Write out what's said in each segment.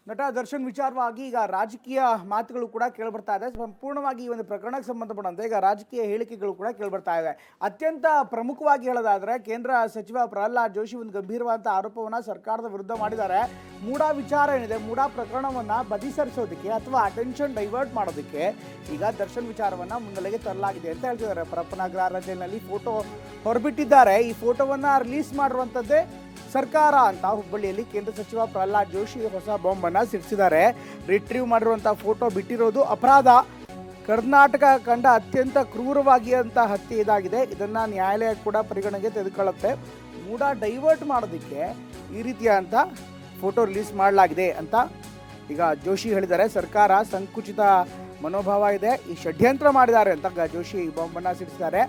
ನಟ ದರ್ಶನ್ ವಿಚಾರವಾಗಿ ಈಗ ರಾಜಕೀಯ ಮಾತುಗಳು ಕೂಡ ಕೇಳಿಬರ್ತಾ ಇದೆ. ಸಂಪೂರ್ಣವಾಗಿ ಈ ಒಂದು ಪ್ರಕರಣಕ್ಕೆ ಸಂಬಂಧಪಟ್ಟಂತೆ ಈಗ ರಾಜಕೀಯ ಹೇಳಿಕೆಗಳು ಕೂಡ ಕೇಳಿಬರ್ತಾ ಇವೆ. ಅತ್ಯಂತ ಪ್ರಮುಖವಾಗಿ ಹೇಳೋದಾದ್ರೆ ಕೇಂದ್ರ ಸಚಿವ ಪ್ರಹ್ಲಾದ್ ಜೋಶಿ ಒಂದು ಗಂಭೀರವಾದ ಆರೋಪವನ್ನು ಸರ್ಕಾರದ ವಿರುದ್ಧ ಮಾಡಿದ್ದಾರೆ. ಮೂಡಾ ವಿಚಾರ ಏನಿದೆ, ಮೂಡಾ ಪ್ರಕರಣವನ್ನು ಬದಿಸರಿಸೋದಕ್ಕೆ ಅಥವಾ ಅಟೆನ್ಷನ್ ಡೈವರ್ಟ್ ಮಾಡೋದಕ್ಕೆ ಈಗ ದರ್ಶನ್ ವಿಚಾರವನ್ನು ಮುನ್ನೆಲೆಗೆ ತರಲಾಗಿದೆ ಅಂತ ಹೇಳ್ತಿದ್ದಾರೆ. ಪರಪ್ಪನಗರ ಜೈಲಿನಲ್ಲಿ ಫೋಟೋ ಹೊರಬಿಟ್ಟಿದ್ದಾರೆ. ಈ ಫೋಟೋವನ್ನು ರಿಲೀಸ್ ಮಾಡಿರುವಂಥದ್ದೇ ಸರ್ಕಾರ ಅಂತ ಹುಬ್ಬಳ್ಳಿಯಲ್ಲಿ ಕೇಂದ್ರ ಸಚಿವ ಪ್ರಹ್ಲಾದ್ ಜೋಶಿ ಹೊಸ ಬಾಂಬನ್ನು ಸಿಡಿಸಿದ್ದಾರೆ. ರಿಟ್ರೀವ್ ಮಾಡಿರುವಂಥ ಫೋಟೋ ಬಿಟ್ಟಿರೋದು ಅಪರಾಧ. ಕರ್ನಾಟಕ ಕಂಡ ಅತ್ಯಂತ ಕ್ರೂರವಾಗಿರುವಂಥ ಹತ್ಯೆ ಇದಾಗಿದೆ. ಇದನ್ನು ನ್ಯಾಯಾಲಯ ಕೂಡ ಪರಿಗಣನೆಗೆ ತೆಗೆದುಕೊಳ್ಳುತ್ತೆ. ಮೂಡಾ ಡೈವರ್ಟ್ ಮಾಡೋದಕ್ಕೆ ಈ ರೀತಿಯಾದಂಥ ಫೋಟೋ ರಿಲೀಸ್ ಮಾಡಲಾಗಿದೆ ಅಂತ ಈಗ ಜೋಶಿ ಹೇಳಿದ್ದಾರೆ. ಸರ್ಕಾರ ಸಂಕುಚಿತ ಮನೋಭಾವ ಇದೆ, ಈ ಷಡ್ಯಂತ್ರ ಮಾಡಿದ್ದಾರೆ ಅಂತ ಜೋಶಿ ಬಾಂಬನ್ನು ಸಿಡಿಸಿದ್ದಾರೆ.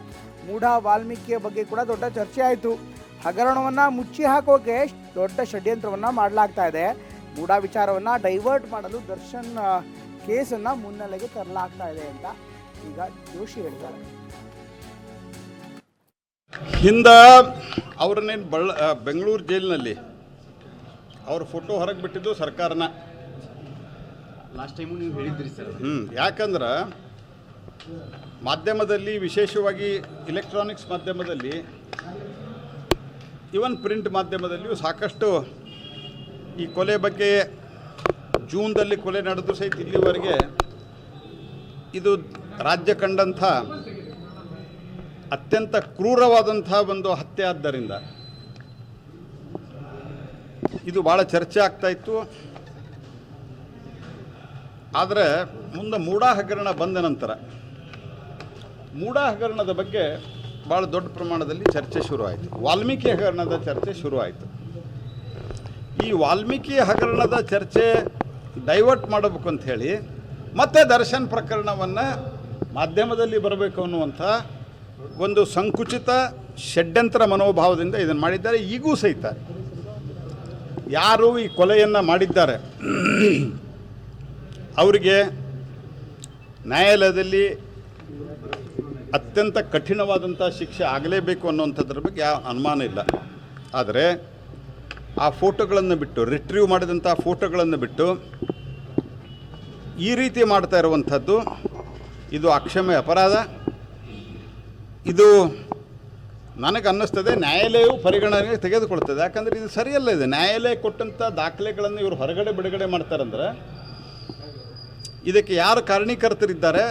ಮೂಡಾ ವಾಲ್ಮೀಕಿಯ ಬಗ್ಗೆ ಕೂಡ ದೊಡ್ಡ ಚರ್ಚೆ ಆಯಿತು. ಹಗರಣವನ್ನು ಮುಚ್ಚಿ ಹಾಕೋಕೆ ದೊಡ್ಡ ಷಡ್ಯಂತ್ರವನ್ನು ಮಾಡಲಾಗ್ತಾ ಇದೆ. ಮೂಡಾ ವಿಚಾರವನ್ನು ಡೈವರ್ಟ್ ಮಾಡಲು ದರ್ಶನ್ ಕೇಸನ್ನು ಮುನ್ನೆಲೆಗೆ ತರಲಾಗ್ತಾ ಇದೆ ಅಂತ ಈಗ ಜೋಶಿ ಹೇಳ್ತಾರೆ. ಹಿಂದೆ ಅವ್ರನ್ನೇನು ಬೆಂಗಳೂರು ಜೈಲಿನಲ್ಲಿ ಅವ್ರ ಫೋಟೋ ಹೊರಗೆ ಬಿಟ್ಟಿದ್ದು ಸರ್ಕಾರನ. ಲಾಸ್ಟ್ ಟೈಮು ನೀವು ಹೇಳಿದ್ರಿ ಸರ್. ಯಾಕಂದ್ರೆ ಮಾಧ್ಯಮದಲ್ಲಿ, ವಿಶೇಷವಾಗಿ ಇಲೆಕ್ಟ್ರಾನಿಕ್ಸ್ ಮಾಧ್ಯಮದಲ್ಲಿ, ಇವನ್ ಪ್ರಿಂಟ್ ಮಾಧ್ಯಮದಲ್ಲಿಯೂ ಸಾಕಷ್ಟು ಈ ಕೊಲೆ ಬಗ್ಗೆ, ಜೂನ್ದಲ್ಲಿ ಕೊಲೆ ನಡೆದು ಸಹಿತ ಇಲ್ಲಿವರೆಗೆ ಇದು ರಾಜ್ಯ ಕಂಡಂಥ ಅತ್ಯಂತ ಕ್ರೂರವಾದಂಥ ಒಂದು ಹತ್ಯೆ ಆದ್ದರಿಂದ ಇದು ಭಾಳ ಚರ್ಚೆ ಆಗ್ತಾಯಿತ್ತು. ಆದರೆ ಮುಂದೆ ಮೂಡಾ ಹಗರಣ ಬಂದ ನಂತರ ಮೂಡಾ ಹಗರಣದ ಬಗ್ಗೆ ಭಾಳ ದೊಡ್ಡ ಪ್ರಮಾಣದಲ್ಲಿ ಚರ್ಚೆ ಶುರುವಾಯಿತು. ವಾಲ್ಮೀಕಿ ಹಗರಣದ ಚರ್ಚೆ ಶುರುವಾಯಿತು. ಈ ವಾಲ್ಮೀಕಿ ಹಗರಣದ ಚರ್ಚೆ ಡೈವರ್ಟ್ ಮಾಡಬೇಕು ಅಂಥೇಳಿ ಮತ್ತೆ ದರ್ಶನ್ ಪ್ರಕರಣವನ್ನು ಮಾಧ್ಯಮದಲ್ಲಿ ಬರಬೇಕು ಅನ್ನುವಂಥ ಒಂದು ಸಂಕುಚಿತ ಷಡ್ಯಂತ್ರ ಮನೋಭಾವದಿಂದ ಇದನ್ನು ಮಾಡಿದ್ದಾರೆ. ಈಗೂ ಸಹಿತ ಯಾರು ಈ ಕೊಲೆಯನ್ನು ಮಾಡಿದ್ದಾರೆ ಅವರಿಗೆ ನ್ಯಾಯಾಲಯದಲ್ಲಿ ಅತ್ಯಂತ ಕಠಿಣವಾದಂಥ ಶಿಕ್ಷೆ ಆಗಲೇಬೇಕು ಅನ್ನೋಂಥದ್ರ ಬಗ್ಗೆ ಯಾವ ಅನುಮಾನ ಇಲ್ಲ. ಆದರೆ ಆ ಫೋಟೋಗಳನ್ನು ಬಿಟ್ಟು, ರಿಟ್ರೀವ್ ಮಾಡಿದಂಥ ಫೋಟೋಗಳನ್ನು ಬಿಟ್ಟು ಈ ರೀತಿ ಮಾಡ್ತಾ ಇರುವಂಥದ್ದು ಇದು ಅಕ್ಷಮ್ಯ ಅಪರಾಧ. ಇದು ನನಗೆ ಅನ್ನಿಸ್ತದೆ ನ್ಯಾಯಾಲಯವು ಪರಿಗಣನೆಗೆ ತೆಗೆದುಕೊಳ್ತದೆ. ಯಾಕಂದರೆ ಇದು ಸರಿಯಲ್ಲ. ಇದೆ ನ್ಯಾಯಾಲಯ ಕೊಟ್ಟಂಥ ದಾಖಲೆಗಳನ್ನು ಇವರು ಹೊರಗಡೆ ಬಿಡುಗಡೆ ಮಾಡ್ತಾರಂದ್ರೆ ಇದಕ್ಕೆ ಯಾರು ಕಾರಣೀಕರ್ತರಿದ್ದಾರೆ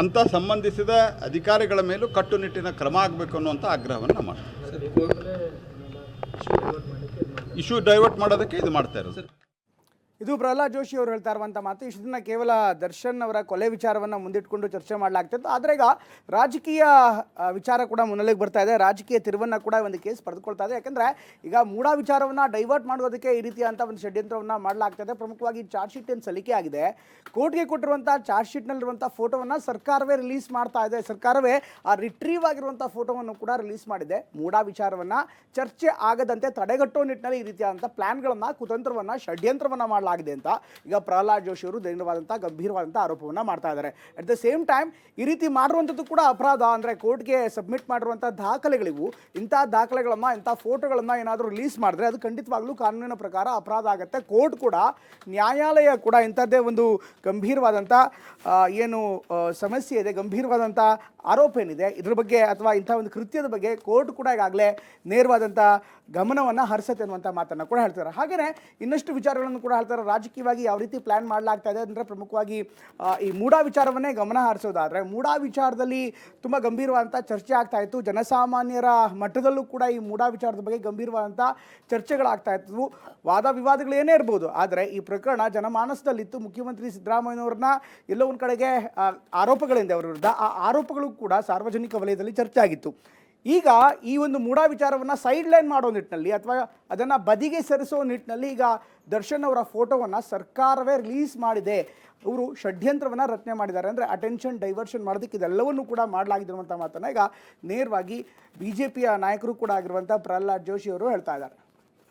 ಅಂತ ಸಂಬಂಧಿಸಿದ ಅಧಿಕಾರಿಗಳ ಮೇಲೂ ಕಟ್ಟುನಿಟ್ಟಿನ ಕ್ರಮ ಆಗಬೇಕು ಅನ್ನುವಂಥ ಆಗ್ರಹವನ್ನು ಮಾಡ್ತಾರೆ. ಇಶ್ಯೂ ಡೈವರ್ಟ್ ಮಾಡೋದಕ್ಕೆ ಇದು ಮಾಡ್ತಾ ಇರೋದು. ಇದು ಪ್ರಹ್ಲಾದ್ ಜೋಶಿ ಅವರು ಹೇಳ್ತಾ ಇರುವಂಥ ಮಾತು. ಇಷ್ಟು ದಿನ ಕೇವಲ ದರ್ಶನ್ ಅವರ ಕೊಲೆ ವಿಚಾರವನ್ನು ಮುಂದಿಟ್ಕೊಂಡು ಚರ್ಚೆ ಮಾಡಲಾಗ್ತಿತ್ತು. ಆದರೆ ಈಗ ರಾಜಕೀಯ ವಿಚಾರ ಕೂಡ ಮುನ್ನೆಲೆಗೆ ಬರ್ತಾ ಇದೆ. ರಾಜಕೀಯ ತಿರುವನ್ನು ಕೂಡ ಒಂದು ಕೇಸ್ ಪಡೆದುಕೊಳ್ತಾ ಇದೆ. ಯಾಕಂದರೆ ಈಗ ಮೂಡಾ ವಿಚಾರವನ್ನು ಡೈವರ್ಟ್ ಮಾಡೋದಕ್ಕೆ ಈ ರೀತಿಯಾದಂಥ ಒಂದು ಷಡ್ಯಂತ್ರವನ್ನು ಮಾಡಲಾಗ್ತದೆ. ಪ್ರಮುಖವಾಗಿ ಚಾರ್ಜ್ ಶೀಟ್ ಏನು ಸಲ್ಲಿಕೆ ಆಗಿದೆ, ಕೋರ್ಟ್ಗೆ ಕೊಟ್ಟಿರುವಂಥ ಚಾರ್ಜ್ ಶೀಟ್ನಲ್ಲಿರುವಂಥ ಫೋಟೋವನ್ನು ಸರ್ಕಾರವೇ ರಿಲೀಸ್ ಮಾಡ್ತಾ ಇದೆ. ಸರ್ಕಾರವೇ ಆ ರಿಟ್ರೀವ್ ಆಗಿರುವಂಥ ಫೋಟೋವನ್ನು ಕೂಡ ರಿಲೀಸ್ ಮಾಡಿದೆ. ಮೂಡಾ ವಿಚಾರವನ್ನು ಚರ್ಚೆ ಆಗದಂತೆ ತಡೆಗಟ್ಟೋ ನಿಟ್ಟಿನಲ್ಲಿ ಈ ರೀತಿಯಾದಂಥ ಪ್ಲ್ಯಾನ್ಗಳನ್ನು, ಕುತಂತ್ರವನ್ನು, ಷಡ್ಯಂತ್ರವನ್ನು ಮಾಡಲಾಗಿದೆ ಅಂತ ಈಗ ಪ್ರಹ್ಲಾದ್ ಜೋಶಿ ಅವರು ಗಂಭೀರವಾದಂಥ ಆರೋಪವನ್ನು ಮಾಡ್ತಾ ಇದ್ದಾರೆ. ಅಟ್ ದ ಸೇಮ್ ಟೈಮ್ ಈ ರೀತಿ ಮಾಡಿರುವಂಥದ್ದು ಕೂಡ ಅಪರಾಧ. ಅಂದರೆ ಕೋರ್ಟ್ಗೆ ಸಬ್ಮಿಟ್ ಮಾಡಿರುವಂಥ ದಾಖಲೆಗಳಿವು. ಇಂಥ ದಾಖಲೆಗಳನ್ನು, ಇಂಥ ಫೋಟೋಗಳನ್ನು ಏನಾದರೂ ರಿಲೀಸ್ ಮಾಡಿದ್ರೆ ಅದು ಖಂಡಿತವಾಗ್ಲೂ ಕಾನೂನಿನ ಪ್ರಕಾರ ಅಪರಾಧ ಆಗುತ್ತೆ. ಕೋರ್ಟ್ ಕೂಡ, ನ್ಯಾಯಾಲಯ ಕೂಡ ಇಂಥದ್ದೇ ಒಂದು ಗಂಭೀರವಾದಂಥ ಏನು ಸಮಸ್ಯೆ ಇದೆ, ಗಂಭೀರವಾದಂಥ ಆರೋಪ ಏನಿದೆ ಇದ್ರ ಬಗ್ಗೆ ಅಥವಾ ಇಂಥ ಒಂದು ಕೃತ್ಯದ ಬಗ್ಗೆ ಕೋರ್ಟ್ ಕೂಡ ಈಗಾಗಲೇ ನೇರವಾದಂಥ ಗಮನವನ್ನು ಹರಿಸುತ್ತೆ ಅನ್ನುವಂಥ ಮಾತನ್ನು ಕೂಡ ಹೇಳ್ತಾರೆ. ಹಾಗೆಯೇ ಇನ್ನಷ್ಟು ವಿಚಾರಗಳನ್ನು ಕೂಡ ಹೇಳ್ತಾರೆ. ರಾಜಕೀಯವಾಗಿ ಯಾವ ರೀತಿ ಪ್ಲ್ಯಾನ್ ಮಾಡಲಾಗ್ತಾ ಇದೆ ಅಂದರೆ ಪ್ರಮುಖವಾಗಿ ಈ ಮೂಡಾ ವಿಚಾರವನ್ನೇ ಗಮನ ಹರಿಸೋದಾದರೆ, ಮೂಡಾ ವಿಚಾರದಲ್ಲಿ ತುಂಬ ಗಂಭೀರವಾದಂಥ ಚರ್ಚೆ ಆಗ್ತಾ ಇತ್ತು. ಜನಸಾಮಾನ್ಯರ ಮಟ್ಟದಲ್ಲೂ ಕೂಡ ಈ ಮೂಡಾ ವಿಚಾರದ ಬಗ್ಗೆ ಗಂಭೀರವಾದಂಥ ಚರ್ಚೆಗಳಾಗ್ತಾ ಇತ್ತು. ವಾದ ವಿವಾದಗಳು ಏನೇ ಇರ್ಬೋದು, ಆದರೆ ಈ ಪ್ರಕರಣ ಜನಮಾನಸದಲ್ಲಿತ್ತು. ಮುಖ್ಯಮಂತ್ರಿ ಸಿದ್ದರಾಮಯ್ಯನವ್ರನ್ನ ಎಲ್ಲೋ ಒಂದು ಕಡೆಗೆ ಆರೋಪಗಳಿಂದ ಅವರ ವಿರುದ್ಧ, ಆ ಆರೋಪಗಳು ಕೂಡ ಸಾರ್ವಜನಿಕ ವಲಯದಲ್ಲಿ ಚರ್ಚೆ ಆಗಿತ್ತು. ಈಗ ಈ ಒಂದು ಮೂಡಾ ವಿಚಾರವನ್ನು ಸೈಡ್ ಲೈನ್ ಮಾಡೋ ನಿಟ್ಟಿನಲ್ಲಿ ಅಥವಾ ಅದನ್ನು ಬದಿಗೆ ಸರಿಸೋ ನಿಟ್ಟಿನಲ್ಲಿ ಈಗ ದರ್ಶನ್ ಅವರ ಫೋಟೋವನ್ನು ಸರ್ಕಾರವೇ ರಿಲೀಸ್ ಮಾಡಿದೆ. ಅವರು ಷಡ್ಯಂತ್ರವನ್ನು ರಚನೆ ಮಾಡಿದ್ದಾರೆ. ಅಂದರೆ ಅಟೆನ್ಷನ್ ಡೈವರ್ಷನ್ ಮಾಡೋದಕ್ಕೆ ಇದೆಲ್ಲವನ್ನೂ ಕೂಡ ಮಾಡಲಾಗಿರುವಂಥ ಮಾತನ್ನು ಈಗ ನೇರವಾಗಿ BJPಯ ನಾಯಕರು ಕೂಡ ಆಗಿರುವಂಥ ಪ್ರಹ್ಲಾದ್ ಜೋಶಿ ಅವರು ಹೇಳ್ತಾ ಇದ್ದಾರೆ.